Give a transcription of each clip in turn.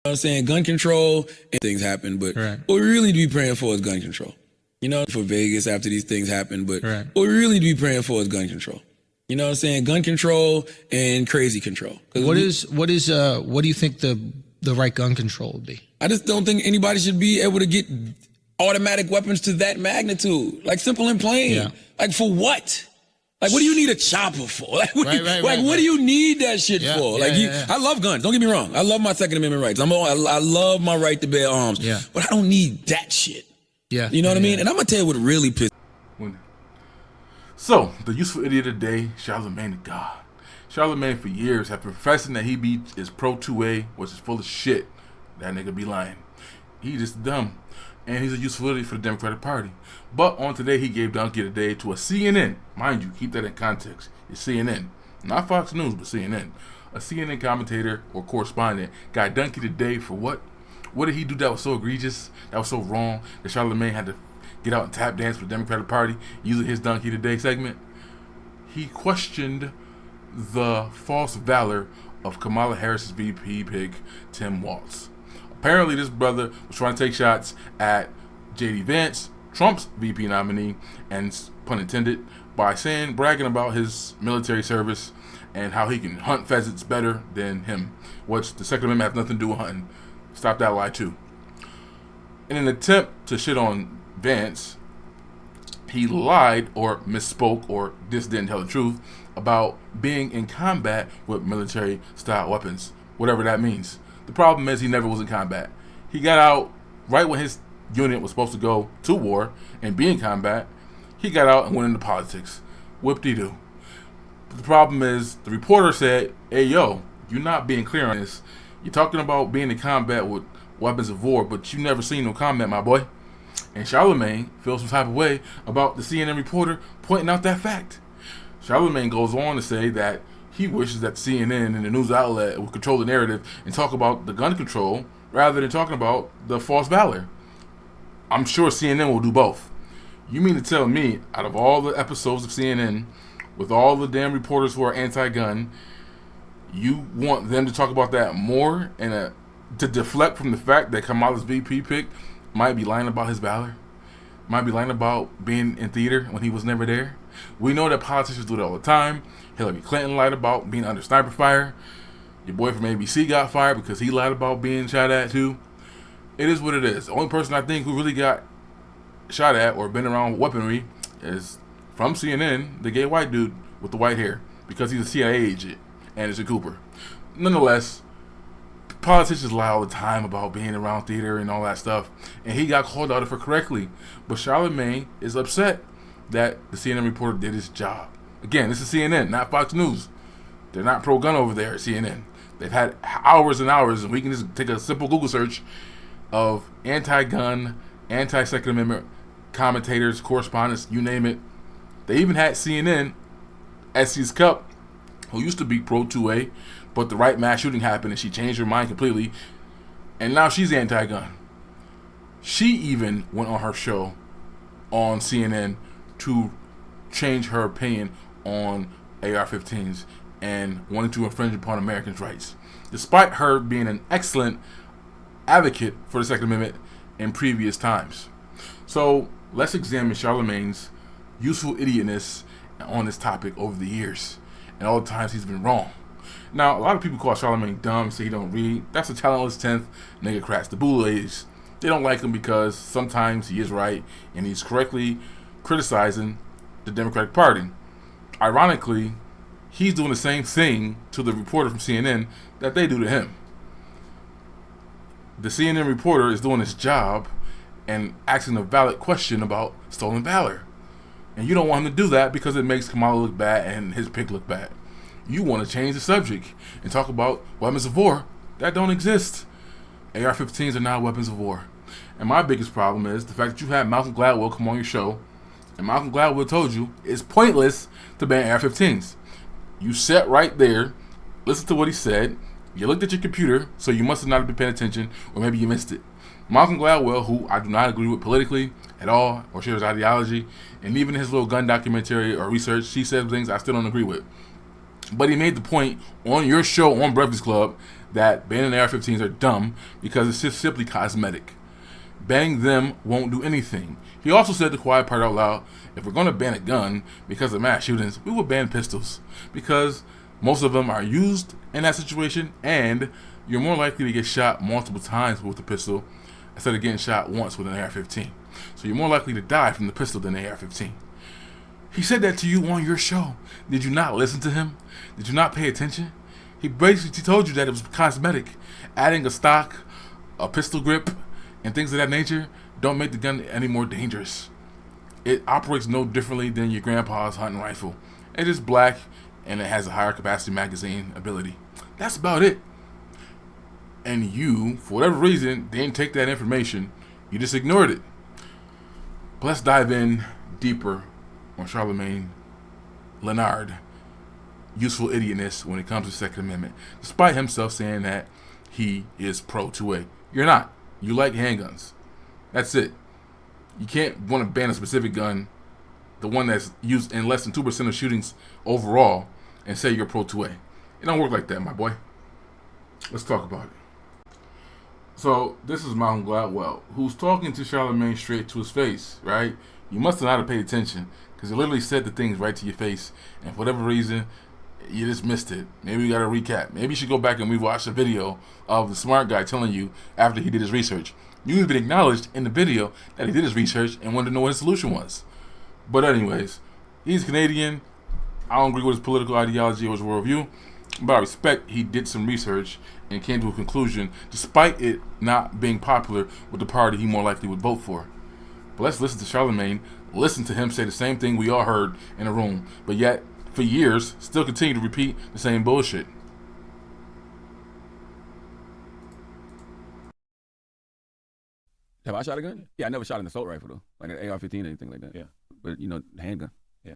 know what I'm saying? Gun control and things happen, but what we really need to be praying for is gun control. You know, for Vegas after these things happen, but what we really need to be praying for is gun control. You know what I'm saying? Gun control and crazy control. What do you think the right gun control would be? I just don't think anybody should be able to get automatic weapons to that magnitude. Like, simple and plain. Yeah. Like, for what? Like, what do you need a chopper for? Like, what do you need that shit for? Like, I love guns. Don't get me wrong. I love my Second Amendment rights. I love my right to bear arms. Yeah. But I don't need that shit. Yeah. You know what I mean? And I'm gonna tell you what really pissed. So, the useful idiot of the day, Charlamagne the God. Charlamagne for years have been professing that he is pro 2A, which is full of shit. That nigga be lying. He just dumb. And he's a useful idiot for the Democratic Party. But on today, he gave Donkey today to a CNN. Mind you, keep that in context. It's CNN. Not Fox News, but CNN. A CNN commentator or correspondent got Donkey today for what? What did he do that was so egregious, that was so wrong, that Charlamagne had to get out and tap dance for the Democratic Party using his Donkey Today segment? He questioned the false valor of Kamala Harris's VP pick, Tim Walz. Apparently, this brother was trying to take shots at J.D. Vance, Trump's VP nominee, and pun intended, by bragging about his military service and how he can hunt pheasants better than him, which the Second Amendment has nothing to do with hunting. Stop that lie too. In an attempt to shit on Vance, he lied or misspoke or just didn't tell the truth about being in combat with military style weapons, whatever that means. The problem is he never was in combat. He got out right when his unit was supposed to go to war and be in combat. He got out and went into politics. Whoop-de-doo. But the problem is the reporter said, hey, yo, you're not being clear on this. You're talking about being in combat with weapons of war, but you never seen no combat, my boy. And Charlamagne feels some type of way about the CNN reporter pointing out that fact. Charlamagne goes on to say that he wishes that CNN and the news outlet would control the narrative and talk about the gun control rather than talking about the false valor. I'm sure CNN will do both. You mean to tell me, out of all the episodes of CNN, with all the damn reporters who are anti-gun, you want them to talk about that more and to deflect from the fact that Kamala's VP pick might be lying about his valor? Might be lying about being in theater when he was never there? We know that politicians do that all the time. Hillary Clinton lied about being under sniper fire. Your boy from ABC got fired because he lied about being shot at too. It is what it is. The only person I think who really got shot at or been around weaponry is from CNN, the gay white dude with the white hair, because he's a CIA agent and it's a Cooper. Nonetheless, politicians lie all the time about being around theater and all that stuff, and he got called out for correctly. But Charlamagne is upset that the CNN reporter did his job. Again, this is CNN, not Fox News. They're not pro-gun over there at CNN. They've had hours and hours, and we can just take a simple Google search of anti-gun, anti-Second Amendment commentators, correspondents, you name it. They even had CNN, Essie's Cup, who used to be pro-2A, but the right mass shooting happened and she changed her mind completely, and now she's anti-gun. She even went on her show on CNN to change her opinion on AR-15s and wanting to infringe upon Americans' rights, despite her being an excellent advocate for the Second Amendment in previous times. So let's examine Charlamagne's useful idiotness on this topic over the years and all the times he's been wrong. Now, a lot of people call Charlamagne dumb, say he don't read. That's a talentless 10th nigga crats. The boulets, they don't like him because sometimes he is right and he's correctly criticizing the Democratic Party. Ironically, he's doing the same thing to the reporter from CNN that they do to him. The CNN reporter is doing his job and asking a valid question about stolen valor. And you don't want him to do that because it makes Kamala look bad and his pick look bad. You want to change the subject and talk about weapons of war that don't exist. AR-15s are not weapons of war. And my biggest problem is the fact that you had Malcolm Gladwell come on your show, and Malcolm Gladwell told you it's pointless to ban AR-15s. You sat right there, listened to what he said, you looked at your computer, so you must have not been paying attention, or maybe you missed it. Malcolm Gladwell, who I do not agree with politically at all, or share his ideology, and even his little gun documentary or research, he said things I still don't agree with. But he made the point on your show on Breakfast Club that banning AR-15s are dumb because it's just simply cosmetic. Banning them won't do anything. He also said the quiet part out loud, if we're going to ban a gun because of mass shootings, we will ban pistols because most of them are used in that situation and you're more likely to get shot multiple times with a pistol instead of getting shot once with an AR-15. So you're more likely to die from the pistol than the AR-15. He said that to you on your show. Did you not listen to him? Did you not pay attention? He basically told you that it was cosmetic. Adding a stock, a pistol grip, and things of that nature don't make the gun any more dangerous. It operates no differently than your grandpa's hunting rifle. It is black and it has a higher capacity magazine ability. That's about it. And you, for whatever reason, didn't take that information. You just ignored it. But let's dive in deeper on Charlamagne Leonard useful idiotness when it comes to the Second Amendment, despite himself saying that he is pro 2A. You're not. You like handguns. That's it. You can't want to ban a specific gun, the one that's used in less than 2% of shootings overall, and say you're pro 2A. It don't work like that, my boy. Let's talk about it. So this is Malcolm Gladwell, who's talking to Charlamagne straight to his face, right? You must have not paid attention, because he literally said the things right to your face, and for whatever reason, you just missed it. Maybe you got to recap. Maybe you should go back and rewatch the video of the smart guy telling you after he did his research. You even acknowledged in the video that he did his research and wanted to know what his solution was. But anyways, he's Canadian. I don't agree with his political ideology or his worldview, but I respect he did some research and came to a conclusion despite it not being popular with the party he more likely would vote for. But let's listen to Charlamagne, listen to him say the same thing we all heard in a room, but yet for years still continue to repeat the same bullshit. Have I shot a gun? Yeah, I never shot an assault rifle though, like an AR-15 or anything like that. Yeah. But handgun. Yeah.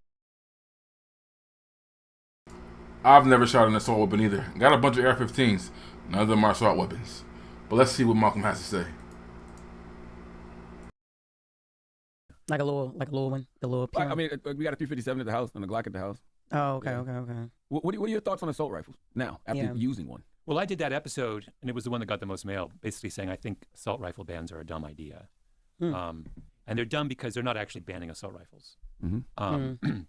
I've never shot an assault weapon either. Got a bunch of AR-15s. None of them are assault weapons. But let's see what Malcolm has to say. Like a little one, the little. I mean, we got a 357 at the house and a Glock at the house. Oh, okay, Yeah. okay. What are your thoughts on assault rifles now after using one? Well, I did that episode, and it was the one that got the most mail, basically saying I think assault rifle bans are a dumb idea. And they're dumb because they're not actually banning assault rifles. An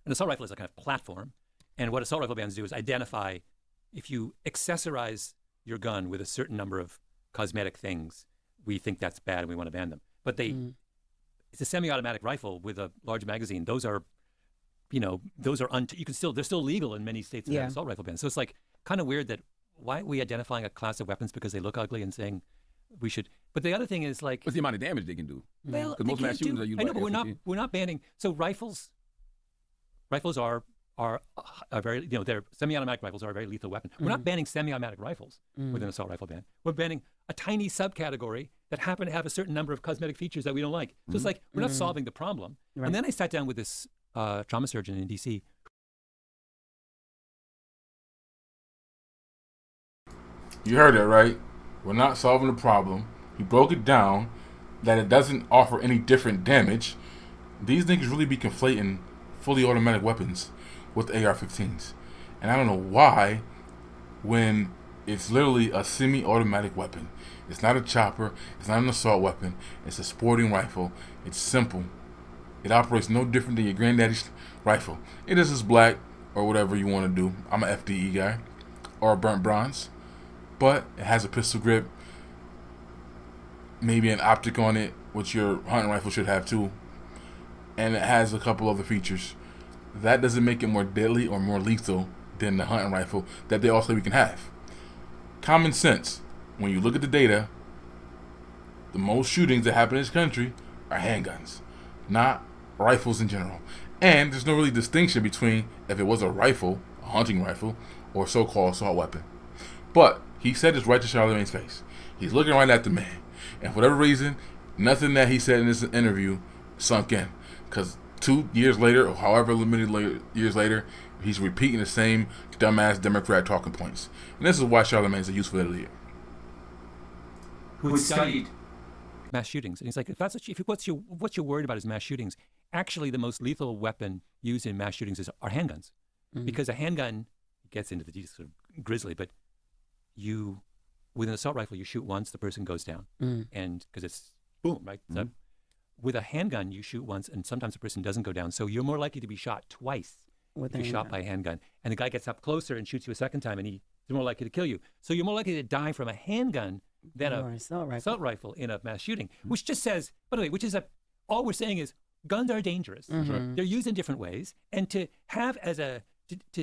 assault rifle is a kind of platform, and what assault rifle bans do is identify if you accessorize your gun with a certain number of cosmetic things, we think that's bad and we want to ban them. But it's a semi-automatic rifle with a large magazine. Those are, they're still legal in many states that have assault rifle bans. So it's like kind of weird that why are we identifying a class of weapons because they look ugly and saying we should? But the other thing is like, what's the amount of damage they can do? Well, because most mass shootings are used. I know, but we're not banning. So rifles are very, their semi-automatic rifles are a very lethal weapon. We're not banning semi-automatic rifles with an assault rifle ban. We're banning a tiny subcategory that happen to have a certain number of cosmetic features that we don't like. So it's like, we're not solving the problem. Right. And then I sat down with this trauma surgeon in DC. You heard it, right? We're not solving the problem. He broke it down that it doesn't offer any different damage. These niggas really be conflating fully automatic weapons with AR-15s. And I don't know why, when it's literally a semi-automatic weapon. It's not a chopper. It's not an assault weapon. It's a sporting rifle. It's simple. It operates no different than your granddaddy's rifle. It is just black or whatever you want to do. I'm an FDE guy. Or a burnt bronze. But it has a pistol grip. Maybe an optic on it, which your hunting rifle should have too. And it has a couple other features. That doesn't make it more deadly or more lethal than the hunting rifle that they all say we can have. Common sense. When you look at the data, the most shootings that happen in this country are handguns, not rifles in general. And there's no really distinction between if it was a rifle, a hunting rifle, or a so-called assault weapon. But he said this right to Charlamagne's face. He's looking right at the man. And for whatever reason, nothing that he said in this interview sunk in. Because 2 years later, or however limited years later, he's repeating the same dumbass Democrat talking points. And this is why Charlamagne's a useful idiot. Who studied mass shootings. And he's like, what you're worried about is mass shootings. Actually, the most lethal weapon used in mass shootings are handguns. because a handgun gets into the sort of grisly, but with an assault rifle, you shoot once, the person goes down, and because it's boom, right? So with a handgun, you shoot once, and sometimes the person doesn't go down, so you're more likely to be shot twice. Be shot by a handgun, and the guy gets up closer and shoots you a second time, and he's more likely to kill you. So you're more likely to die from a handgun than an assault rifle in a mass shooting, which just says, by the way, all we're saying is guns are dangerous. They're used in different ways, and to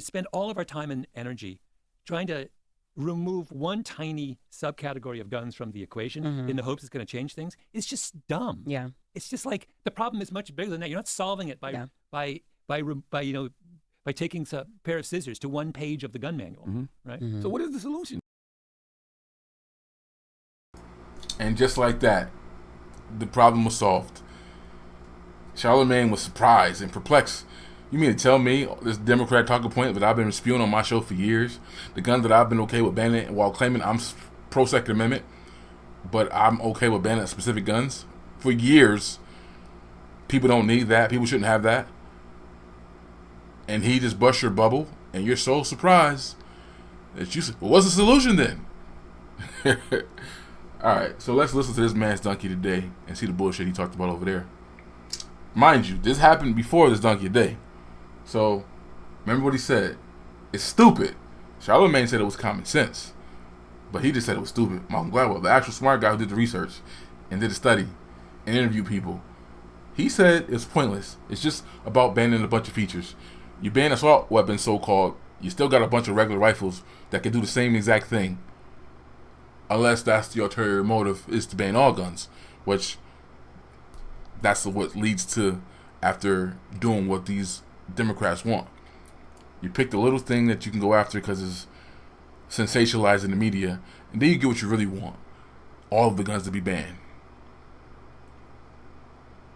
spend all of our time and energy trying to remove one tiny subcategory of guns from the equation in the hopes it's going to change things is just dumb. Yeah, it's just like the problem is much bigger than that. You're not solving it by taking a pair of scissors to one page of the gun manual, right? So what is the solution? And just like that, the problem was solved. Charlamagne was surprised and perplexed. You mean to tell me this Democrat talking point that I've been spewing on my show for years, the gun that I've been okay with banning while claiming I'm pro-Second Amendment, but I'm okay with banning specific guns? For years, people don't need that. People shouldn't have that. And he just bust your bubble, and you're so surprised that you said, well, what's the solution then? All right, so let's listen to this man's donkey today and see the bullshit he talked about over there. Mind you, this happened before this donkey today. So, remember what he said. It's stupid. Charlamagne said it was common sense. But he just said it was stupid. Malcolm Gladwell, the actual smart guy who did the research and did the study and interviewed people, he said it's pointless. It's just about banning a bunch of features. You ban assault weapons, so-called, you still got a bunch of regular rifles that can do the same exact thing. Unless that's the ulterior motive, is to ban all guns. Which, that's what leads to after doing what these Democrats want. You pick the little thing that you can go after because it's sensationalized in the media, and then you get what you really want. All of the guns to be banned.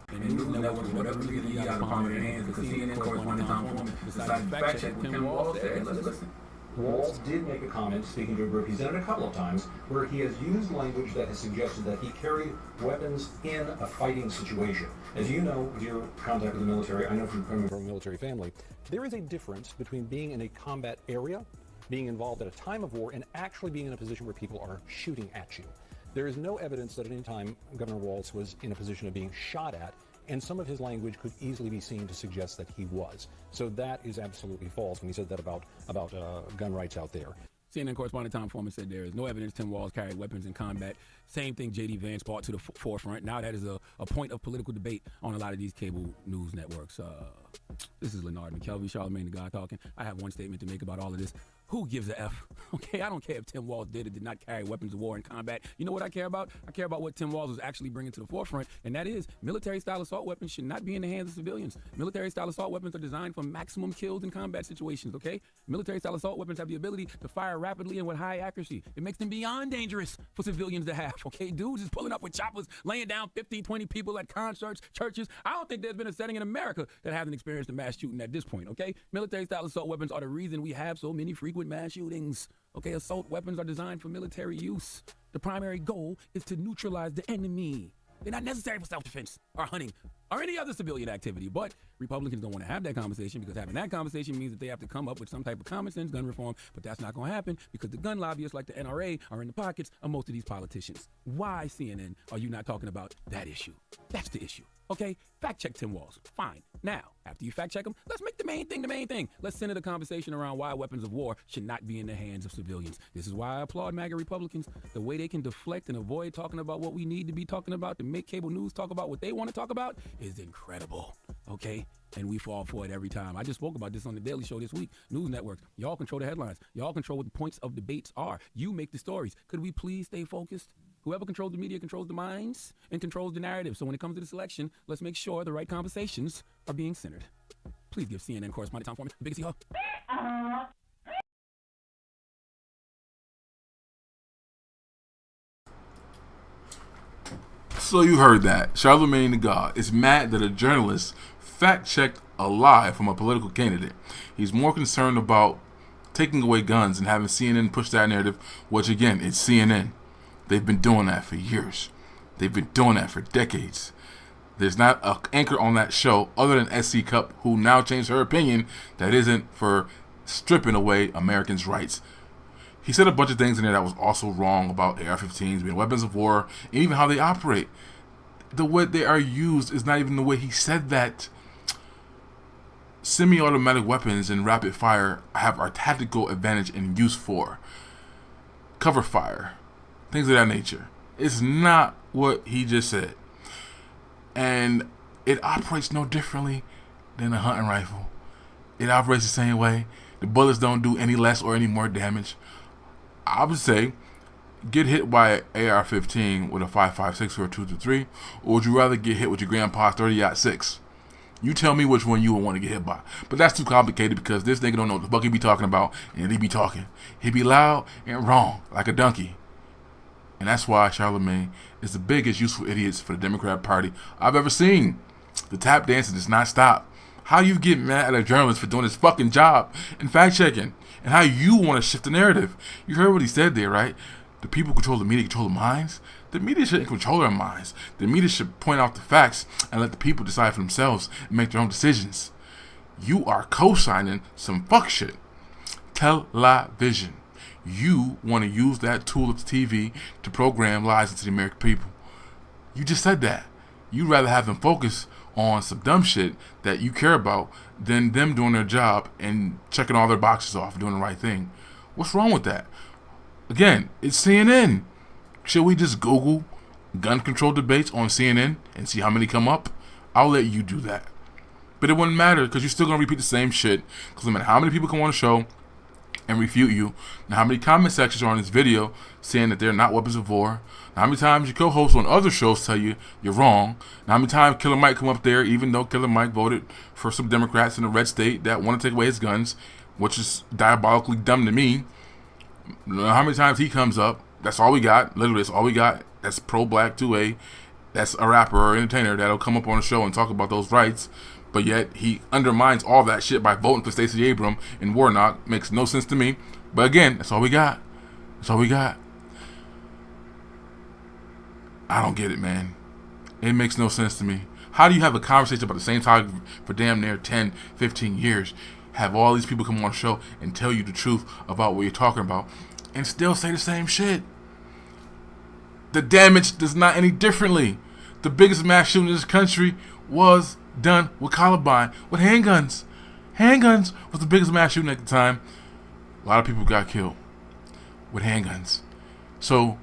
And the news networks, whatever you get out of palm of their hands, because CNN correspondent Tom Foreman decided to fact check what Tim Walz said. Let's listen. Walz did make a comment, speaking to a group he's done it a couple of times, where he has used language that has suggested that he carried weapons in a fighting situation. As you know, with your contact with the military, I know from coming from a military family, there is a difference between being in a combat area, being involved at a time of war, and actually being in a position where people are shooting at you. There is no evidence that at any time Governor Walz was in a position of being shot at, and some of his language could easily be seen to suggest that he was. So that is absolutely false when he said that about gun rights out there. CNN correspondent Tom Foreman said there is no evidence Tim Walz carried weapons in combat. Same thing J.D. Vance brought to the forefront. Now that is a point of political debate on a lot of these cable news networks. This is Leonard McKelvey, Charlamagne the God talking. I have one statement to make about all of this. Who gives a F? Okay, I don't care if Tim Walz did or did not carry weapons of war in combat. You know what I care about? I care about what Tim Walz was actually bringing to the forefront, and that is military-style assault weapons should not be in the hands of civilians. Military-style assault weapons are designed for maximum kills in combat situations, okay? Military-style assault weapons have the ability to fire rapidly and with high accuracy. It makes them beyond dangerous for civilians to have, okay? Dudes is pulling up with choppers, laying down 15, 20 people at concerts, churches. I don't think there's been a setting in America that hasn't experienced a mass shooting at this point, okay? Military-style assault weapons are the reason we have so many frequent mass shootings. Okay, assault weapons are designed for military use. The primary goal is to neutralize the enemy. They're not necessary for self-defense or hunting or any other civilian activity. But Republicans don't want to have that conversation because having that conversation means that they have to come up with some type of common sense gun reform. But that's not going to happen because the gun lobbyists like the NRA are in the pockets of most of these politicians. Why, CNN, are you not talking about that issue? That's the issue. Okay, fact check Tim Walz. Fine. Now, after you fact check him, let's make the main thing. Let's center the conversation around why weapons of war should not be in the hands of civilians. This is why I applaud MAGA Republicans. The way they can deflect and avoid talking about what we need to be talking about to make cable news talk about what they want to talk about is incredible. Okay? And we fall for it every time. I just spoke about this on The Daily Show this week. News networks, y'all control the headlines. Y'all control what the points of debates are. You make the stories. Could we please stay focused? Whoever controls the media controls the minds and controls the narrative. So when it comes to this election, let's make sure the right conversations are being centered. Please give CNN correspondent Tom Foreman the biggest hug. So you heard that. Charlamagne the God is mad that a journalist fact-checked a lie from a political candidate. He's more concerned about taking away guns and having CNN push that narrative, which again, it's CNN. They've been doing that for years. They've been doing that for decades. There's not an anchor on that show other than SC Cup who now changed her opinion that isn't for stripping away Americans' rights. He said a bunch of things in there that was also wrong about AR-15s being weapons of war, and even how they operate. The way they are used is not even the way he said that. Semi-automatic weapons and rapid fire have our tactical advantage in use for cover fire, things of that nature. It's not what he just said. And it operates no differently than a hunting rifle. It operates the same way. The bullets don't do any less or any more damage. I would say, get hit by an AR-15 with a 5.56 or a 223, or would you rather get hit with your grandpa's 30-06? You tell me which one you would want to get hit by. But that's too complicated because this nigga don't know what the fuck he be talking about, and he be talking. He be loud and wrong, like a donkey. And that's why Charlamagne is the biggest useful idiots for the Democrat Party I've ever seen. The tap dancing does not stop. How you get mad at a journalist for doing his fucking job and fact-checking, and how you want to shift the narrative. You heard what he said there, right? The people control the media, control the minds. The media shouldn't control our minds. The media should point out the facts and let the people decide for themselves and make their own decisions. You are co-signing some fuck shit. Television. You want to use that tool of TV to program lies into the American people. You just said that. You'd rather have them focus on some dumb shit that you care about than them doing their job and checking all their boxes off, doing the right thing. What's wrong with that? Again, it's CNN. Should we just Google gun control debates on CNN and see how many come up? I'll let you do that. But it wouldn't matter because you're still going to repeat the same shit. Because no matter how many people come on the show and refute you, now how many comment sections are on this video saying that they're not weapons of war, now how many times your co-hosts on other shows tell you you're wrong, now how many times Killer Mike come up there even though Killer Mike voted for some Democrats in a red state that want to take away his guns, which is diabolically dumb to me. Now how many times he comes up, that's all we got, literally that's all we got, that's pro-black 2A, that's a rapper or entertainer that'll come up on the show and talk about those rights, but yet he undermines all that shit by voting for Stacey Abrams in Warnock. Makes no sense to me. But again, that's all we got. That's all we got. I don't get it, man. It makes no sense to me. How do you have a conversation about the same topic for damn near 10, 15 years, have all these people come on the show and tell you the truth about what you're talking about, and still say the same shit? The damage does not any differently. The biggest mass shooting in this country was done with Columbine, with handguns. Handguns was the biggest mass shooting at the time. A lot of people got killed with handguns. So,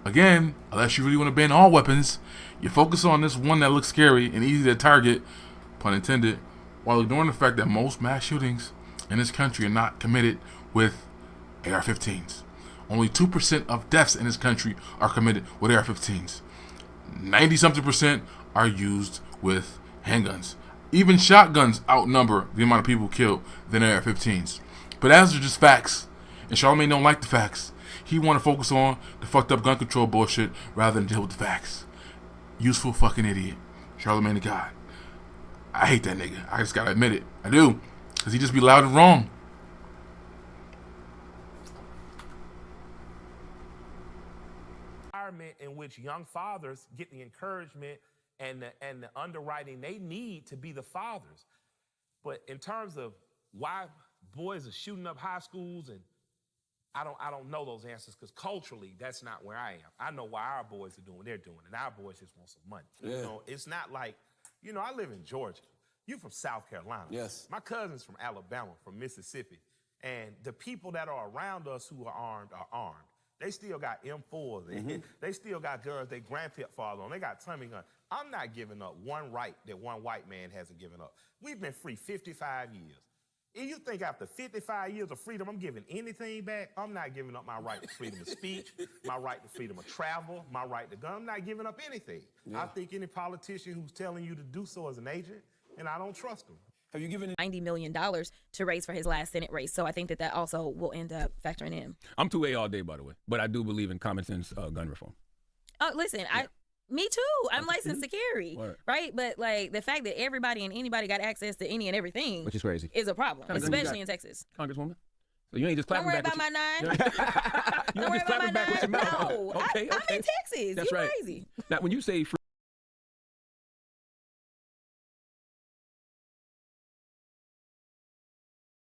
again, unless you really want to ban all weapons, you focus on this one that looks scary and easy to target, pun intended, while ignoring the fact that most mass shootings in this country are not committed with AR-15s. Only 2% of deaths in this country are committed with AR-15s. 90-something% are used with handguns. Even shotguns outnumber the amount of people killed than AR-15s. But as are just facts, and Charlamagne don't like the facts. He want to focus on the fucked up gun control bullshit rather than deal with the facts. Useful fucking idiot. Charlamagne the God. I hate that nigga. I just gotta admit it. I do. Because he just be loud and wrong. In which young fathers get the encouragement and the underwriting they need to be the fathers. But in terms of why boys are shooting up high schools, and I don't know those answers, because culturally that's not where I am. I know why our boys are doing what they're doing, and our boys just want some money. Yeah. You know, it's not like, you know, I live in Georgia. You're from South Carolina. Yes. My cousin's from Alabama, from Mississippi. And the people that are around us who are armed are armed. They still got M4s. They still got guns their grandfather on. They got Tommy guns. I'm not giving up one right that one white man hasn't given up. We've been free 55 years. If you think after 55 years of freedom, I'm giving anything back, I'm not giving up my right to freedom of speech, my right to freedom of travel, my right to gun. I'm not giving up anything. Yeah. I think any politician who's telling you to do so is an agent, and I don't trust them. Have you given $90 million to raise for his last Senate race? So I think that also will end up factoring in. I'm 2A all day, by the way, but I do believe in common sense gun reform. Oh, listen, yeah. Me too. I'm licensed to carry, right? But like the fact that everybody and anybody got access to any and everything, which is crazy, is a problem, especially in Texas. Congresswoman, so you ain't just clapping back. Don't worry about my 9. You don't just clapping back with your mouth. No, Okay. I'm in Texas. That's You're right. crazy. Now, when you say free